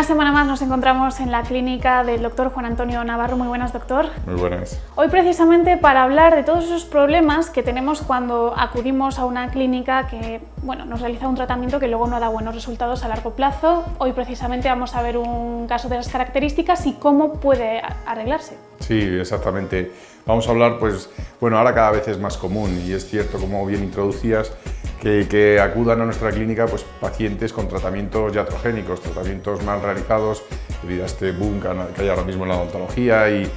Una semana más nos encontramos en la clínica del doctor Juan Antonio Navarro. Muy buenas, doctor. Muy buenas. Hoy precisamente para hablar de todos esos problemas que tenemos cuando acudimos a una clínica que nos realiza un tratamiento que luego no da buenos resultados a largo plazo. Hoy precisamente vamos a ver un caso de esas características y cómo puede arreglarse. Sí, exactamente. Vamos a hablar, ahora cada vez es más común y es cierto, como bien introducías, que acudan a nuestra clínica pacientes con tratamientos iatrogénicos, tratamientos mal realizados debido a este boom que hay ahora mismo en la odontología y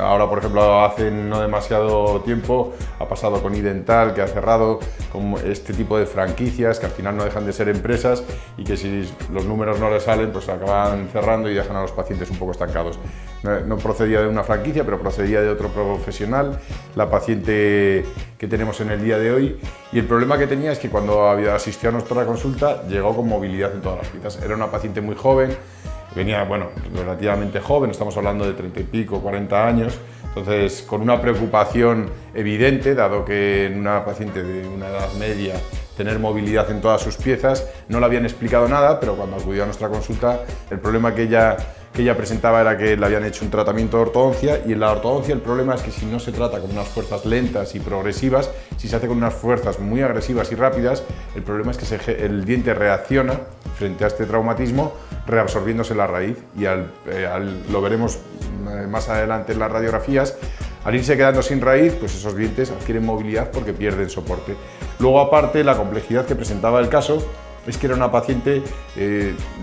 ahora, por ejemplo, hace no demasiado tiempo ha pasado con iDental, que ha cerrado, con este tipo de franquicias que al final no dejan de ser empresas y que si los números no les salen, pues acaban cerrando y dejan a los pacientes un poco estancados. No procedía de una franquicia, pero procedía de otro profesional, la paciente que tenemos en el día de hoy, y el problema que tenía es que cuando asistió a nuestra consulta llegó con movilidad en todas las piezas. Era una paciente muy joven, venía relativamente joven, estamos hablando de 30 y pico, 40 años, entonces con una preocupación evidente, dado que en una paciente de una edad media tener movilidad en todas sus piezas, no le habían explicado nada, pero cuando acudió a nuestra consulta el problema que ella presentaba era que le habían hecho un tratamiento de ortodoncia, y en la ortodoncia el problema es que si no se trata con unas fuerzas lentas y progresivas, si se hace con unas fuerzas muy agresivas y rápidas, el problema es que el diente reacciona frente a este traumatismo reabsorbiéndose la raíz y lo veremos más adelante en las radiografías. Al irse quedando sin raíz, pues esos dientes adquieren movilidad porque pierden soporte. Luego, aparte, la complejidad que presentaba el caso es que era una paciente,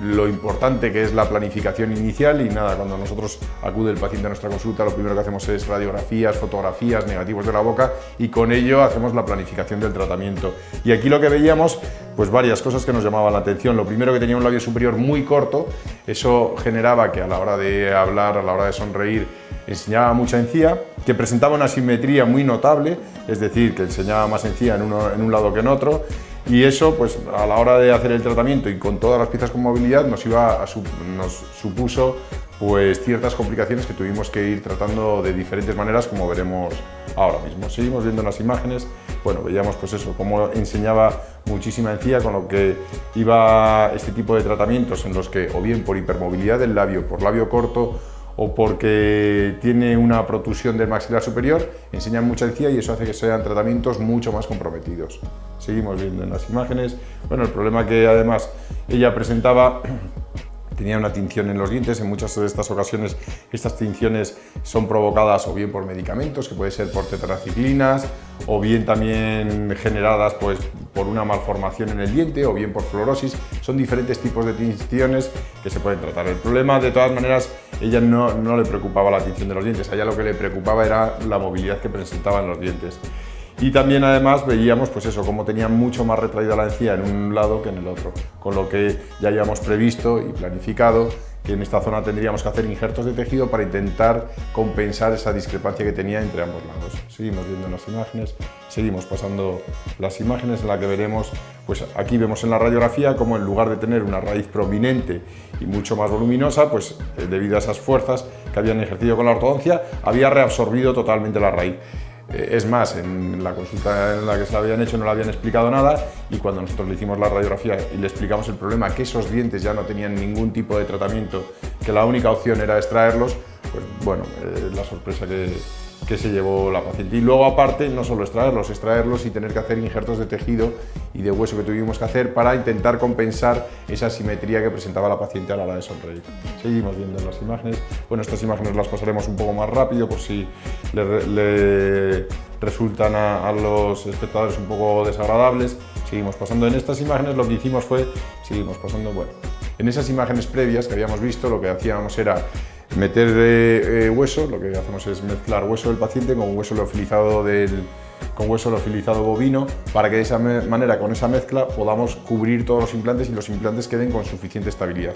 lo importante que es la planificación inicial, y nada, cuando nosotros acude el paciente a nuestra consulta, lo primero que hacemos es radiografías, fotografías, negativos de la boca, y con ello hacemos la planificación del tratamiento. Y aquí lo que veíamos, varias cosas que nos llamaban la atención. Lo primero, que tenía un labio superior muy corto, eso generaba que a la hora de hablar, a la hora de sonreír, enseñaba mucha encía, que presentaba una simetría muy notable, es decir, que enseñaba más encía en un lado que en otro, y eso a la hora de hacer el tratamiento y con todas las piezas con movilidad nos supuso ciertas complicaciones que tuvimos que ir tratando de diferentes maneras, como veremos ahora mismo. Seguimos viendo en las imágenes, veíamos cómo enseñaba muchísima encía, con lo que iba este tipo de tratamientos en los que, o bien por hipermovilidad del labio, por labio corto, o porque tiene una protusión del maxilar superior, enseñan mucha encía y eso hace que sean tratamientos mucho más comprometidos. Seguimos viendo en las imágenes, el problema que además ella presentaba, tenía una tinción en los dientes. En muchas de estas ocasiones estas tinciones son provocadas o bien por medicamentos, que puede ser por tetraciclinas, o bien también generadas por una malformación en el diente, o bien por fluorosis. Son diferentes tipos de tinciones que se pueden tratar. El problema, de todas maneras, ella no le preocupaba la tinción de los dientes, a ella lo que le preocupaba era la movilidad que presentaban los dientes. Y también además veíamos cómo tenía mucho más retraída la encía en un lado que en el otro, con lo que ya habíamos previsto y planificado que en esta zona tendríamos que hacer injertos de tejido para intentar compensar esa discrepancia que tenía entre ambos lados. Seguimos viendo las imágenes, seguimos pasando las imágenes en las que veremos, aquí vemos en la radiografía cómo en lugar de tener una raíz prominente y mucho más voluminosa, debido a esas fuerzas que habían ejercido con la ortodoncia, había reabsorbido totalmente la raíz. Es más, en la consulta en la que se la habían hecho no le habían explicado nada, y cuando nosotros le hicimos la radiografía y le explicamos el problema, que esos dientes ya no tenían ningún tipo de tratamiento, que la única opción era extraerlos, la sorpresa que se llevó la paciente. Y luego, aparte, no solo extraerlos y tener que hacer injertos de tejido y de hueso que tuvimos que hacer para intentar compensar esa simetría que presentaba la paciente a la hora de sonreír. Seguimos viendo las imágenes. Estas imágenes las pasaremos un poco más rápido por si le resultan a los espectadores un poco desagradables. Seguimos pasando. En estas imágenes lo que hicimos fue, en esas imágenes previas que habíamos visto, lo que hacíamos era meter hueso. Lo que hacemos es mezclar hueso del paciente con hueso liofilizado bovino, para que de esa manera, con esa mezcla, podamos cubrir todos los implantes y los implantes queden con suficiente estabilidad.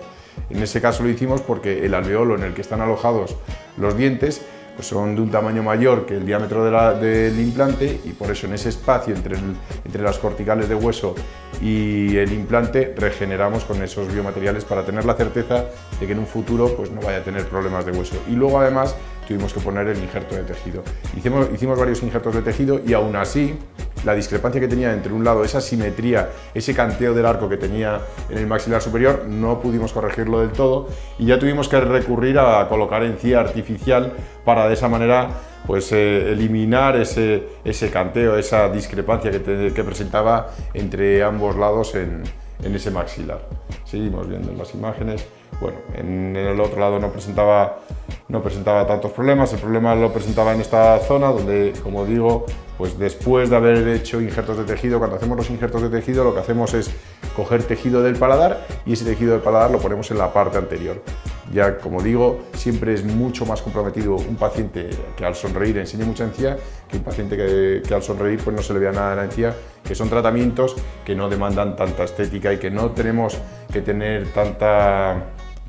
En ese caso lo hicimos porque el alveolo en el que están alojados los dientes son de un tamaño mayor que el diámetro del implante, y por eso en ese espacio entre las corticales de hueso y el implante regeneramos con esos biomateriales para tener la certeza de que en un futuro no vaya a tener problemas de hueso. Y luego, además, tuvimos que poner el injerto de tejido. Hicimos varios injertos de tejido y aún así la discrepancia que tenía entre un lado, esa simetría, ese canteo del arco que tenía en el maxilar superior, no pudimos corregirlo del todo y ya tuvimos que recurrir a colocar encía artificial para de esa manera pues eliminar ese canteo, esa discrepancia que presentaba entre ambos lados en ese maxilar. Seguimos viendo en las imágenes. Bueno, en el otro lado no presentaba tantos problemas, el problema lo presentaba en esta zona donde, como digo, pues después de haber hecho injertos de tejido, cuando hacemos los injertos de tejido lo que hacemos es coger tejido del paladar y ese tejido del paladar lo ponemos en la parte anterior. Ya, como digo, siempre es mucho más comprometido un paciente que al sonreír enseñe mucha encía que un paciente que al sonreír pues no se le vea nada de la encía, que son tratamientos que no demandan tanta estética y que no tenemos que tener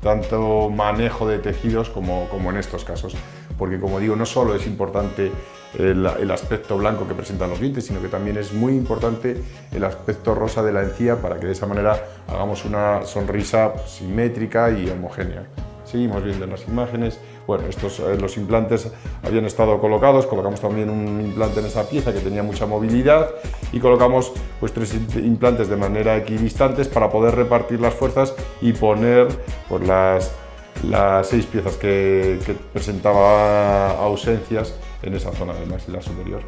tanto manejo de tejidos como en estos casos, porque como digo, no solo es importante el aspecto blanco que presentan los dientes, sino que también es muy importante el aspecto rosa de la encía para que de esa manera hagamos una sonrisa simétrica y homogénea. Seguimos viendo en las imágenes. Bueno, los implantes habían estado colocados, colocamos también un implante en esa pieza que tenía mucha movilidad y colocamos pues 3 implantes de manera equidistantes para poder repartir las fuerzas y poner pues, las 6 piezas que presentaba ausencias en esa zona del maxilar superior.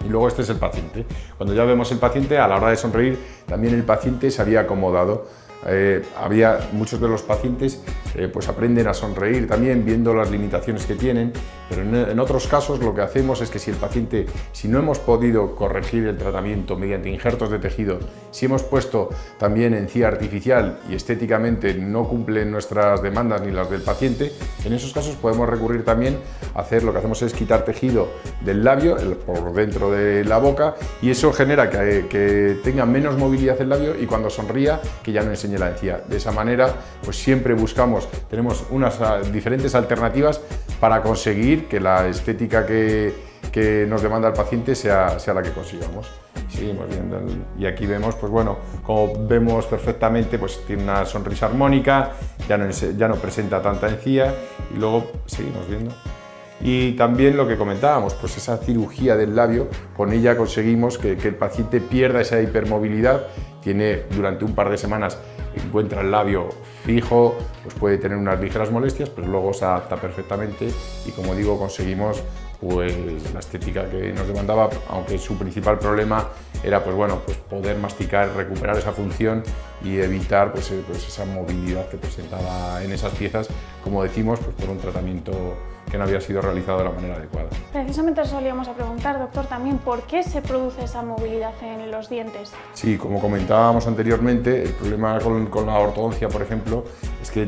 Y luego este es el paciente. Cuando ya vemos el paciente, a la hora de sonreír, también el paciente se había acomodado. Muchos de los pacientes pues aprenden a sonreír también viendo las limitaciones que tienen, pero en otros casos lo que hacemos es que si no hemos podido corregir el tratamiento mediante injertos de tejido, si hemos puesto también encía artificial y estéticamente no cumplen nuestras demandas ni las del paciente, en esos casos podemos recurrir también a hacer, lo que hacemos es quitar tejido del labio por dentro de la boca y eso genera que tenga menos movilidad el labio y cuando sonría que ya no enseñe la encía. De esa manera pues siempre tenemos unas diferentes alternativas para conseguir que la estética que nos demanda el paciente sea la que consigamos. Seguimos viendo y aquí vemos, pues bueno, como vemos perfectamente, pues tiene una sonrisa armónica, ya no presenta tanta encía y luego seguimos viendo. Y también lo que comentábamos, pues esa cirugía del labio, con ella conseguimos que el paciente pierda esa hipermovilidad, durante un par de semanas encuentra el labio fijo, pues puede tener unas ligeras molestias, pero luego se adapta perfectamente y como digo conseguimos pues la estética que nos demandaba, aunque su principal problema era pues bueno, pues poder masticar, recuperar esa función y evitar pues esa movilidad que presentaba en esas piezas, como decimos, pues por un tratamiento que no había sido realizado de la manera adecuada. Precisamente eso le íbamos a preguntar, doctor, también, ¿por qué se produce esa movilidad en los dientes? Sí, como comentábamos anteriormente, el problema con la ortodoncia, por ejemplo, es que,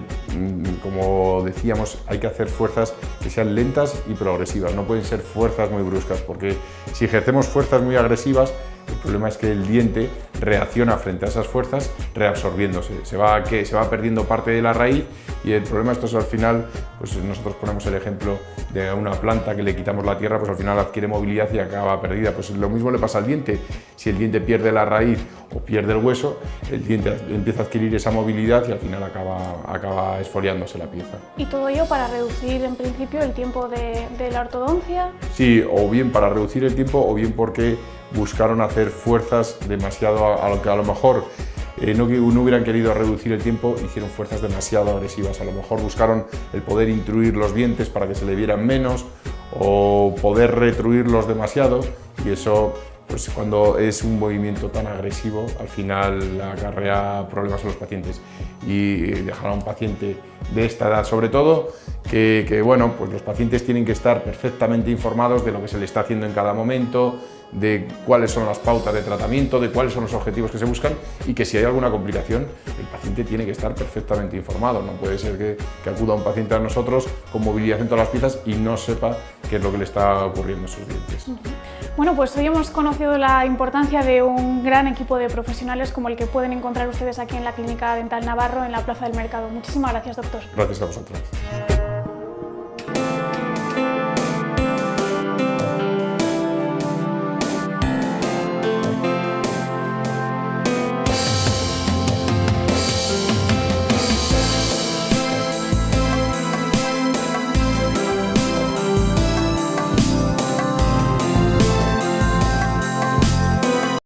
como decíamos, hay que hacer fuerzas que sean lentas y progresivas, no pueden ser fuerzas muy bruscas, porque si ejercemos fuerzas muy agresivas, el problema es que el diente reacciona frente a esas fuerzas reabsorbiéndose, se va perdiendo parte de la raíz y el problema esto es al final, pues nosotros ponemos el ejemplo de una planta que le quitamos la tierra, pues al final adquiere movilidad y acaba perdida, pues lo mismo le pasa al diente, si el diente pierde la raíz o pierde el hueso, el diente empieza a adquirir esa movilidad y al final acaba esfoliándose la pieza. ¿Y todo ello para reducir en principio el tiempo de la ortodoncia? Sí, o bien para reducir el tiempo o bien porque buscaron hacer fuerzas demasiado a lo que a lo mejor no hubieran querido reducir el tiempo, hicieron fuerzas demasiado agresivas. A lo mejor buscaron el poder intruir los dientes para que se le vieran menos o poder retruirlos demasiado y eso, pues cuando es un movimiento tan agresivo, al final acarrea problemas a los pacientes y dejar a un paciente de esta edad, sobre todo, que bueno, pues los pacientes tienen que estar perfectamente informados de lo que se le está haciendo en cada momento, de cuáles son las pautas de tratamiento, de cuáles son los objetivos que se buscan y que si hay alguna complicación, el paciente tiene que estar perfectamente informado. No puede ser que acuda un paciente a nosotros con movilidad en todas las piezas y no sepa qué es lo que le está ocurriendo en sus dientes. Bueno, pues hoy hemos conocido la importancia de un gran equipo de profesionales como el que pueden encontrar ustedes aquí en la Clínica Dental Navarro, en la Plaza del Mercado. Muchísimas gracias, doctor. Gracias a vosotros.